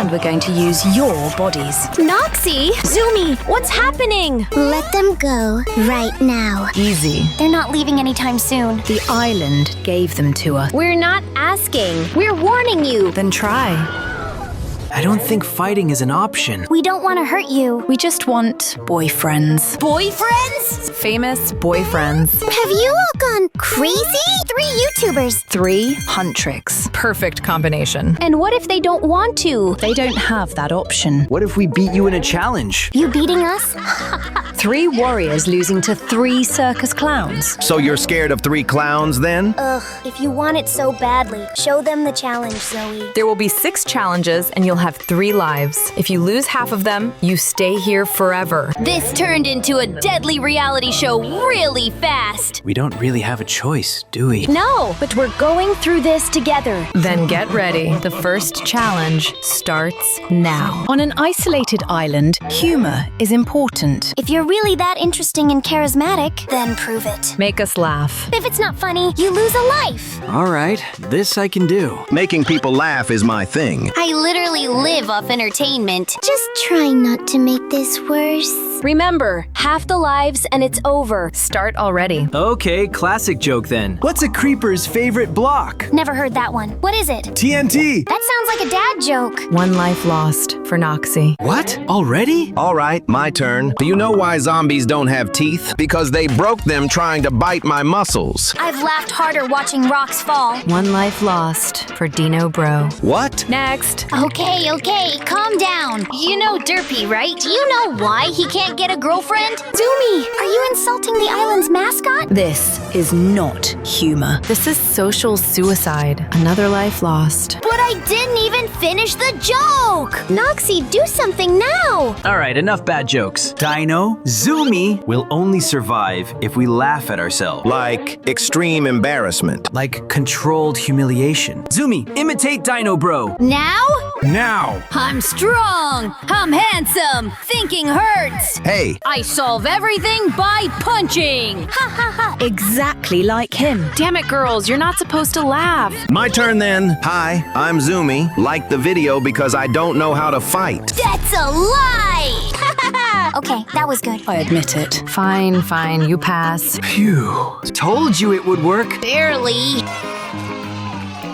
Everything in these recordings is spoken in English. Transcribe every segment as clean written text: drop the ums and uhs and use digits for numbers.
And we're going to use your bodies. Knoxy! Zumi, what's happening? Let them go right now. Easy. They're not leaving anytime soon. The island gave them to us. We're not asking. We're warning you. Then try. I don't think fighting is an option. We don't want to hurt you. We just want boyfriends. Boyfriends? Famous boyfriends. Have you all gone crazy? 3 YouTubers. 3 hunt tricks. Perfect combination. And what if they don't want to? They don't have that option. What if we beat you in a challenge? You beating us? 3 warriors losing to 3 circus clowns. So you're scared of 3 clowns then? Ugh, if you want it so badly, show them the challenge, Zoe. There will be 6 challenges and you'll have 3 lives. If you lose half of them, you stay here forever. This turned into a deadly reality show really fast. We don't really have a choice, do we? No, but we're going through this together. Then get ready. The first challenge starts now. On an isolated island, humor is important. If you're really that interesting and charismatic, then prove it. Make us laugh. If it's not funny, you lose a life. All right, this I can do. Making people laugh is my thing. I literally live off entertainment. Just try not to make this worse. Remember, half the lives and it's over. Start already. Okay, classic joke then. What's a creeper's favorite block? Never heard that one. What is it? TNT. That sounds like a dad joke. 1 life lost for Knoxy. What? Already? All right, my turn. Do you know why zombies don't have teeth? Because they broke them trying to bite my muscles. I've laughed harder watching rocks fall. 1 life lost for Dino Bro. What? Next. Okay, calm down. You know Derpy, right? Do you know why he can't get a girlfriend? Zumi, are you insulting the island's mascot? This is not humor. This is social suicide. Another life lost. But I didn't even finish the joke! Knoxy, do something now! All right, enough bad jokes. Dino, Zumi will only survive if we laugh at ourselves. Like extreme embarrassment. Like controlled humiliation. Zumi, imitate Dino Bro. Now? Now. I'm strong! I'm handsome! Thinking hurts! Hey, I solve everything by punching! Ha ha ha! Exactly like him. Damn it, girls. You're not supposed to laugh. my turn then. Hi, I'm Zumi. Like the video because I don't know how to fight. That's a lie! Okay, that was good. I admit it. Fine. You pass. Phew. Told you it would work. Barely.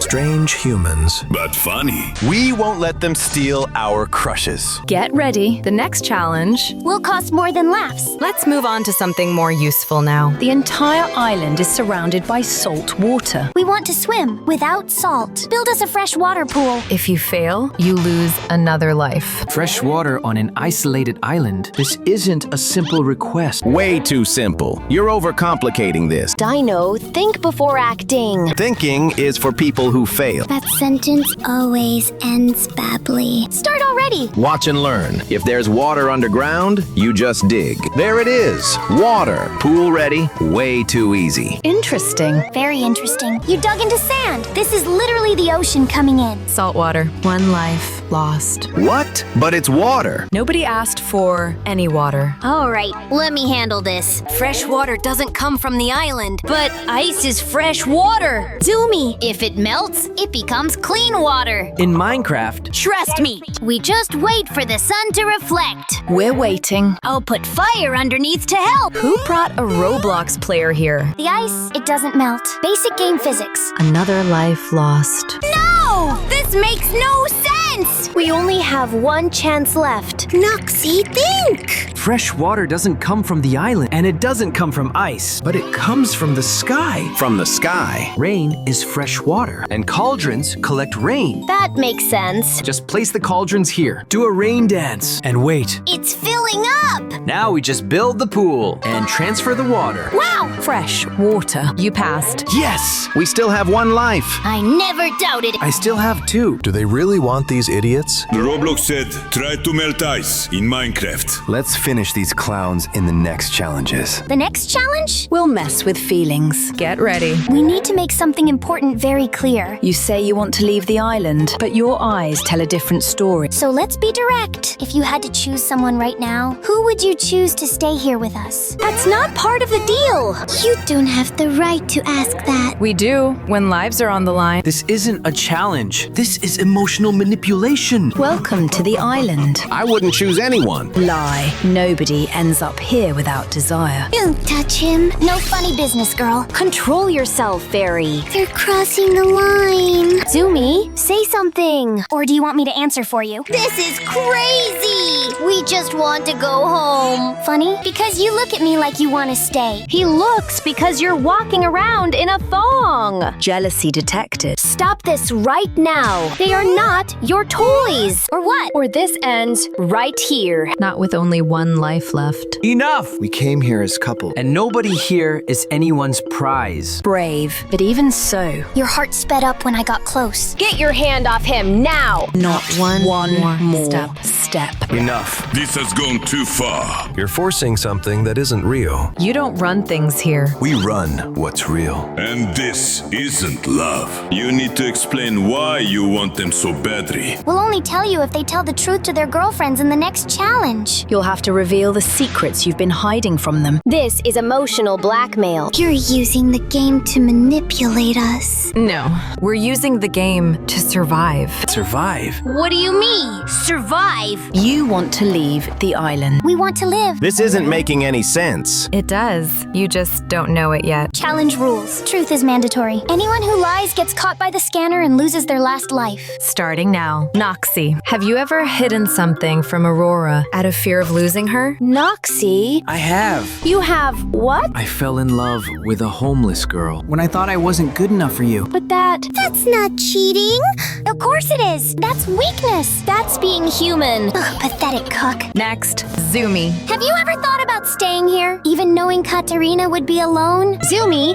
Strange humans. But funny. We won't let them steal our crushes. Get ready. The next challenge. Will cost more than laughs. Let's move on to something more useful now. The entire island is surrounded by salt water. We want to swim without salt. Build us a freshwater pool. If you fail, you lose another life. Fresh water on an isolated island. This isn't a simple request. Way too simple. You're overcomplicating this. Dino, think before acting. Thinking is for people who fail. That sentence always ends badly. Start already. Watch and learn. If there's water underground, you just dig. There it is. Water. Pool ready. Way too easy. Interesting. Very interesting. You dug into sand. This is literally the ocean coming in. Salt water. 1 life lost. What? But it's water. Nobody asked for any water. All right, let me handle this. Fresh water doesn't come from the island, but ice is fresh water. Zumi, if it melts, it becomes clean water. In Minecraft, Trust me. We just wait for the sun to reflect. We're waiting. I'll put fire underneath to help. Who brought a Roblox player here? The ice, it doesn't melt. Basic game physics. Another life lost. No! This makes no sense! We only have 1 chance left. Knoxy, think! fresh water doesn't come from the island, and it doesn't come from ice, but it comes from the sky. From the sky. Rain is fresh water, and cauldrons collect rain. That makes sense. Just place the cauldrons here, do a rain dance, and wait. It's filling up! Now we just build the pool and transfer the water. Wow! Fresh water. You passed. Yes! We still have 1 life. I never doubted it. I still have 2. Do they really want these idiots? The Roblox said, try to melt ice in Minecraft. Let's finish these clowns in the next challenges. The next challenge? We'll mess with feelings. Get ready. We need to make something important very clear. You say you want to leave the island, but your eyes tell a different story. So let's be direct. If you had to choose someone right now, who would you choose to stay here with us? That's not part of the deal. You don't have the right to ask that. We do when lives are on the line. This isn't a challenge. This is emotional manipulation. Welcome to the island. I wouldn't choose anyone. Lie. Nobody ends up here without desire. Don't touch him. No funny business, girl. Control yourself, fairy. They're crossing the line. Zumi, say something. Or do you want me to answer for you? This is crazy. We just want to go home. Funny? Because you look at me like you want to stay. He looks because you're walking around in a thong. Jealousy detected. Stop this right now. They are not your toys. Or what? Or this ends right here. Not with only one life left. Enough! We came here as couple. And nobody here is anyone's prize. Brave, but even so, Your heart sped up when I got close. Get your hand off him now. not one more step. Enough. This has gone too far. You're forcing something that isn't real. You don't run things here. We run what's real. And this isn't love. You need to explain why you want them so badly. We'll only tell you if they tell the truth to their girlfriends in the next challenge. you'll have to reveal the secrets you've been hiding from them. This is emotional blackmail. You're using the game to manipulate us. No, we're using the game to survive. Survive. What do you mean? Survive? You want to leave the island. We want to live. This isn't making any sense. It does. You just don't know it yet. Challenge rules. Truth is mandatory. Anyone who lies gets caught by the scanner and loses their last life. Starting now. Knoxy, have you ever hidden something from Aurora out of fear of losing her? Knoxy, I have. You have what? I fell in love with a homeless girl when I thought I wasn't good enough for you. But That's not cheating. Of course it is. That's weakness. that's being human. Ugh, pathetic cook. Next, Zumi. Have you ever thought about staying here, even knowing Katerina would be alone? Zumi,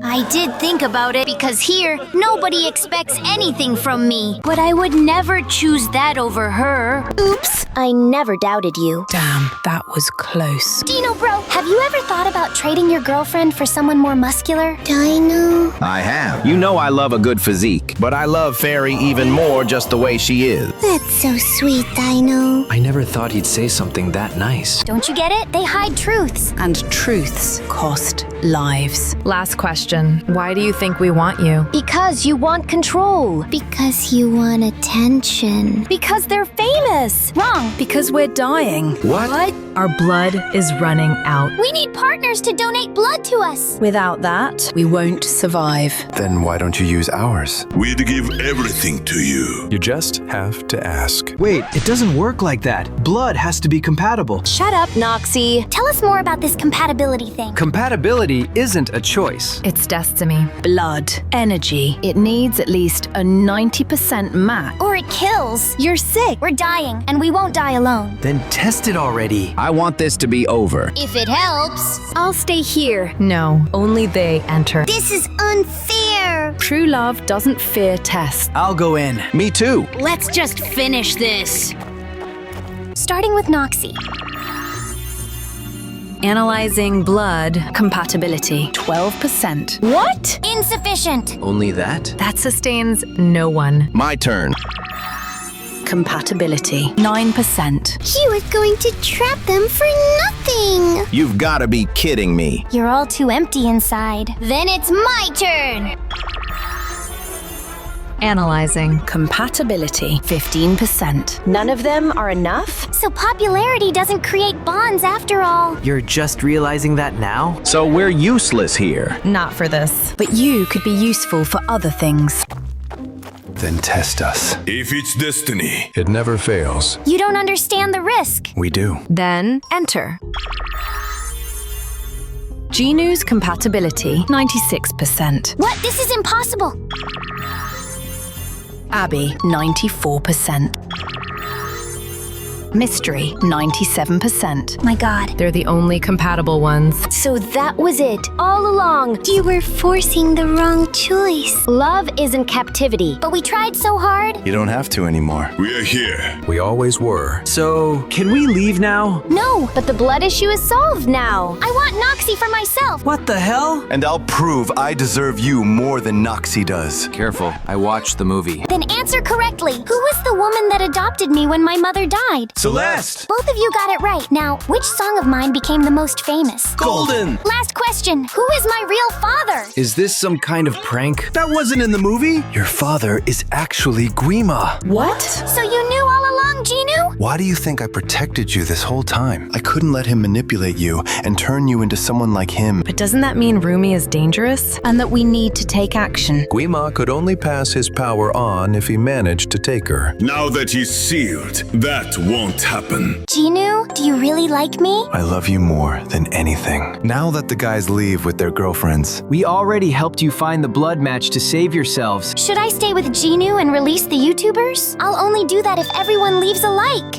I did think about it because here, nobody expects anything from me. But I would never choose that over her. Oops, I never doubted you. damn, that was close. Dino bro, have you ever thought about trading your girlfriend for someone more muscular? Dino. I have. You know I love a good physique, but I love Fairy even more just the way she is. That's so sweet, Dino. I never thought he'd say something that nice. Don't you get it? They hide truths. And truths cost lives. Last question. Why do you think we want you? Because you want control. Because you want attention. Because they're famous. Wrong. Because we're dying. What? Our blood is running out. We need partners to donate blood to us. Without that, we won't survive. Then why don't you use ours? We'd give everything to you. You just have to ask. Wait, it doesn't work like that. Blood has to be compatible. Shut up, Knoxy. Tell us more about this compatibility thing. Compatibility isn't a choice. It's destiny. Blood, energy. It needs at least a 90% match. Or it kills. You're sick. We're dying, and we won't die alone. Then test it already. I want this to be over. If it helps. I'll stay here. No, only they enter. This is unfair. True love doesn't fear tests. I'll go in. Me too. Let's just finish this. Starting with Knoxy. Analyzing blood compatibility, 12%. What? Insufficient. Only that? That sustains no one. My turn. Compatibility, 9%. You were going to trap them for nothing. You've got to be kidding me. You're all too empty inside. Then it's my turn. Analyzing. Compatibility, 15%. None of them are enough? So popularity doesn't create bonds after all. You're just realizing that now? So we're useless here. Not for this. But you could be useful for other things. Then test us. If it's destiny, It never fails. You don't understand the risk. We do. Then enter. Genu's compatibility, 96%. What? This is impossible. Abby, 94%. Mystery, 97%. My God. They're the only compatible ones. So that was it, all along. You were forcing the wrong choice. Love isn't captivity. But we tried so hard. You don't have to anymore. we are here. We always were. So, can we leave now? No, but the blood issue is solved now. I want Knoxy for myself. What the hell? And I'll prove I deserve you more than Knoxy does. Careful, I watched the movie. Then answer correctly. Who was the woman that adopted me when my mother died? Celeste! Both of you got it right. Now, which song of mine became the most famous? Golden! Last question. Who is my real father? Is this some kind of prank? That wasn't in the movie. Your father is actually Guima. What? So you knew all along, Genu? Why do you think I protected you this whole time? I couldn't let him manipulate you and turn you into someone like him. But doesn't that mean Rumi is dangerous? And that we need to take action. Guima could only pass his power on if he managed to take her. Now that he's sealed, that won't happen. Genu, do you really like me? I love you more than anything. Now that the guys leave with their girlfriends, We already helped you find the blood match to save yourselves. Should I stay with Genu and release the YouTubers? I'll only do that if everyone leaves alike.